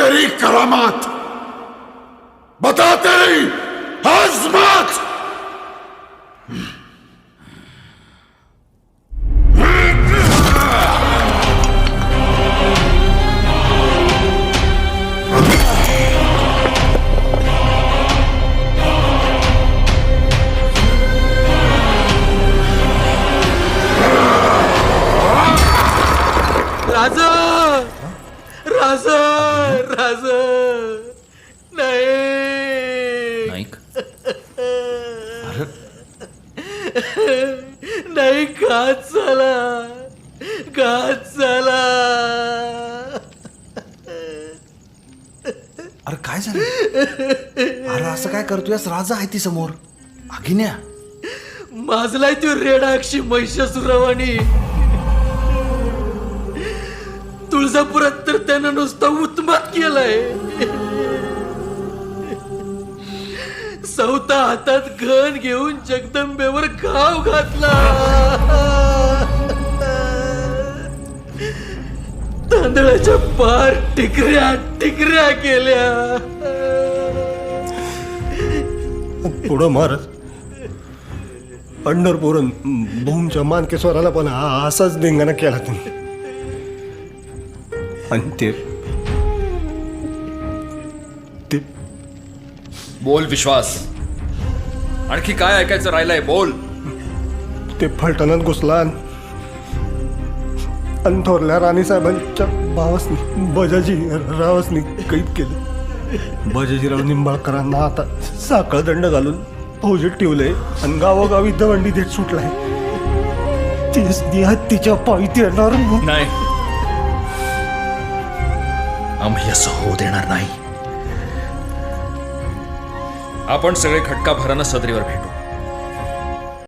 तेरी करामात, बता तेरी अजमत। राज राज राज नाही नाईक, नाही घात झाला अरे काय झालं? अरे असं काय करतोयस? राजा आहे ती समोर. आगिन्या माजलाय तो रेडाक्षी महिषासुरवाणी. तुळजापुरात तर त्यानं नुसता उत्मात केलाय. सौता हातात घन घेऊन जगदंबेवर घाव घातला. तांदळाच्या पार टिकऱ्या टिकऱ्या केल्या. पुढं महाराज पंढरपूरून भूमच्या मानकेश्वराला पण असाच धिंगाणा केला तुम्ही. आणि ते बोल विश्वास. आणखी काय ऐकायचं राहिलंय? बोल. ते फलटणात घुसला आणि थोरल्या राणीसाहेबांच्या भावासनी बजाजी रावासनी कैद केलं. बजाजीराव निंबाळकरांना आता साखळ दंड घालून फौजेत ठेवलंय आणि गावोगावी दवंडी देत सुटलाय. तेच हत्तीच्या पायीत येणार नाही, आम्ही असं होऊ देणार नाही. आपण सगळे खटका भरानं सदरीवर भेटू.